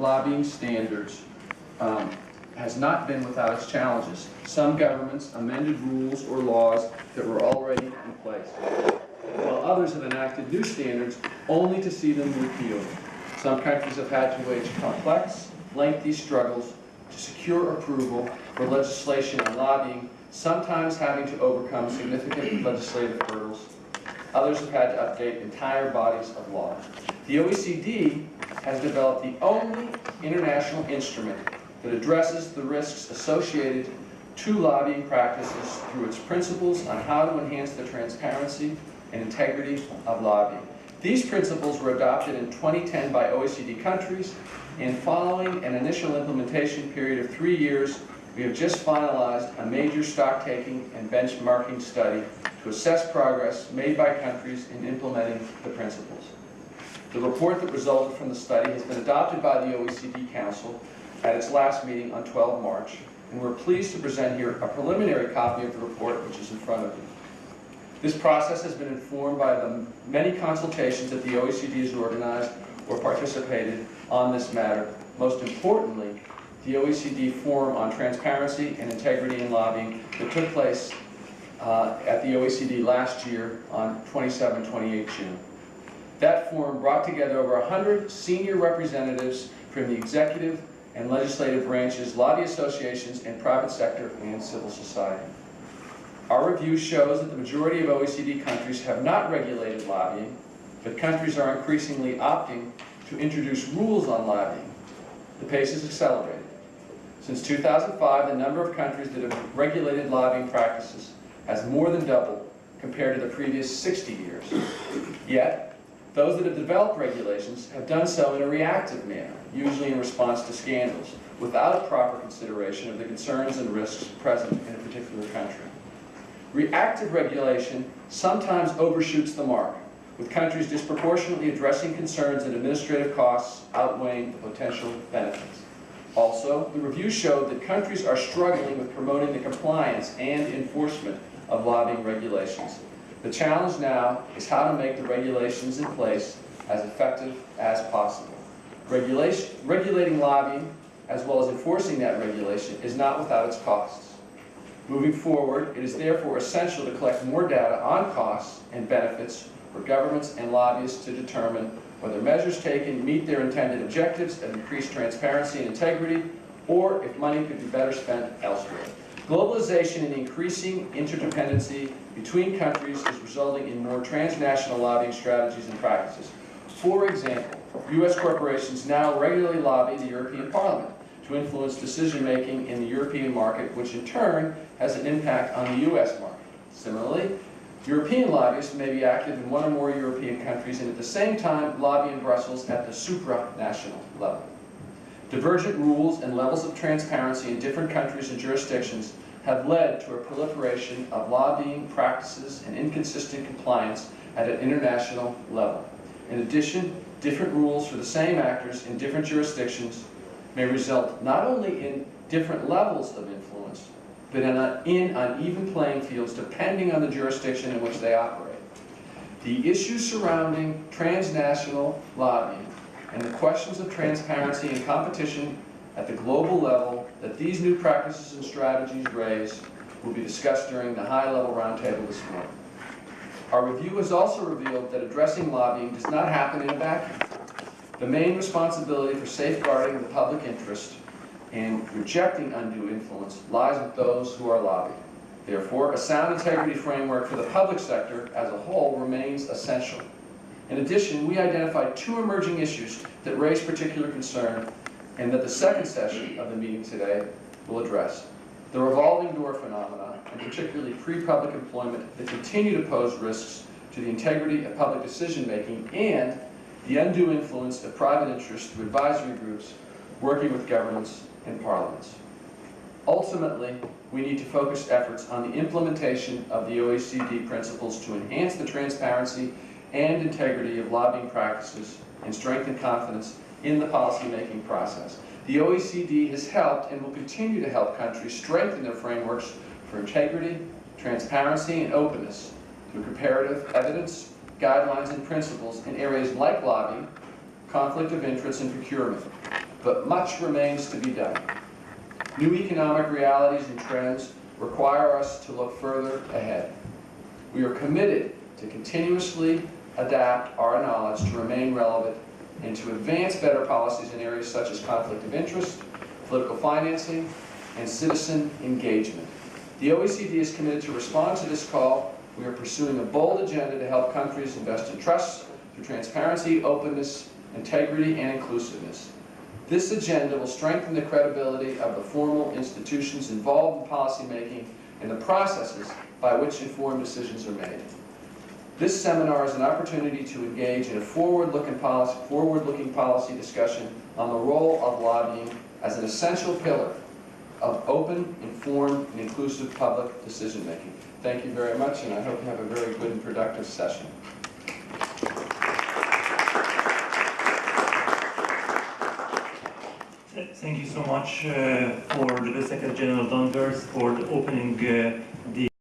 lobbying standards has not been without its challenges. Some governments amended rules or laws that were already in place, while others have enacted new standards only to see them repealed. Some countries have had to wage complex, lengthy struggles to secure approval for legislation on lobbying, sometimes having to overcome significant legislative hurdles. Others have had to update entire bodies of law. The OECD has developed the only international instrument that addresses the risks associated to lobbying practices through its principles on how to enhance the transparency and integrity of lobbying. These principles were adopted in 2010 by OECD countries, and following an initial implementation period of 3 years, we have just finalized a major stock-taking and benchmarking study to assess progress made by countries in implementing the principles. The report that resulted from the study has been adopted by the OECD Council at its last meeting on 12 March, and we're pleased to present here a preliminary copy of the report, which is in front of you. This process has been informed by the many consultations that the OECD has organized or participated on this matter. Most importantly, the OECD Forum on Transparency and Integrity in Lobbying that took place at the OECD last year on 27-28 June. That forum brought together over 100 senior representatives from the executive and legislative branches, lobby associations, and private sector and civil society. Our review shows that the majority of OECD countries have not regulated lobbying, but countries are increasingly opting to introduce rules on lobbying. The pace has accelerated. Since 2005, the number of countries that have regulated lobbying practices has more than doubled compared to the previous 60 years. Yet, those that have developed regulations have done so in a reactive manner, usually in response to scandals, without proper consideration of the concerns and risks present in a particular country. Reactive regulation sometimes overshoots the mark, with countries disproportionately addressing concerns and administrative costs outweighing the potential benefits. Also, the review showed that countries are struggling with promoting the compliance and enforcement of lobbying regulations. The challenge now is how to make the regulations in place as effective as possible. Regulating lobbying, as well as enforcing that regulation, is not without its costs. Moving forward, it is therefore essential to collect more data on costs and benefits for governments and lobbyists to determine whether measures taken meet their intended objectives of increased transparency and integrity, or if money could be better spent elsewhere. Globalization and increasing interdependency between countries is resulting in more transnational lobbying strategies and practices. For example, U.S. corporations now regularly lobby the European Parliament to influence decision-making in the European market, which in turn has an impact on the U.S. market. Similarly, European lobbyists may be active in one or more European countries and at the same time lobby in Brussels at the supranational level. Divergent rules and levels of transparency in different countries and jurisdictions have led to a proliferation of lobbying practices and inconsistent compliance at an international level. In addition, different rules for the same actors in different jurisdictions may result not only in different levels of influence, but in uneven playing fields depending on the jurisdiction in which they operate. The issues surrounding transnational lobbying and the questions of transparency and competition at the global level that these new practices and strategies raise will be discussed during the high-level roundtable this morning. Our review has also revealed that addressing lobbying does not happen in a vacuum. The main responsibility for safeguarding the public interest and rejecting undue influence lies with those who are lobbied. Therefore, a sound integrity framework for the public sector as a whole remains essential. In addition, we identified 2 emerging issues that raise particular concern and that the second session of the meeting today will address. The revolving door phenomena, and particularly pre-public employment, that continue to pose risks to the integrity of public decision-making, and the undue influence of private interests through advisory groups working with governments and parliaments. Ultimately, we need to focus efforts on the implementation of the OECD principles to enhance the transparency and integrity of lobbying practices and strengthen confidence in the policymaking process. The OECD has helped and will continue to help countries strengthen their frameworks for integrity, transparency, and openness through comparative evidence, guidelines, and principles in areas like lobbying, conflict of interest, and procurement. but much remains to be done. New economic realities and trends require us to look further ahead. We are committed to continuously adapt our knowledge to remain relevant and to advance better policies in areas such as conflict of interest, political financing, and citizen engagement. The OECD is committed to respond to this call. We are pursuing a bold agenda to help countries invest in trust through transparency, openness, integrity, and inclusiveness. This agenda will strengthen the credibility of the formal institutions involved in policymaking and the processes by which informed decisions are made. This seminar is an opportunity to engage in a forward-looking policy discussion on the role of lobbying as an essential pillar of open, informed, and inclusive public decision-making. Thank you very much, and I hope you have a very good and productive session. Thank you so much for the Secretary General Danvers for the opening the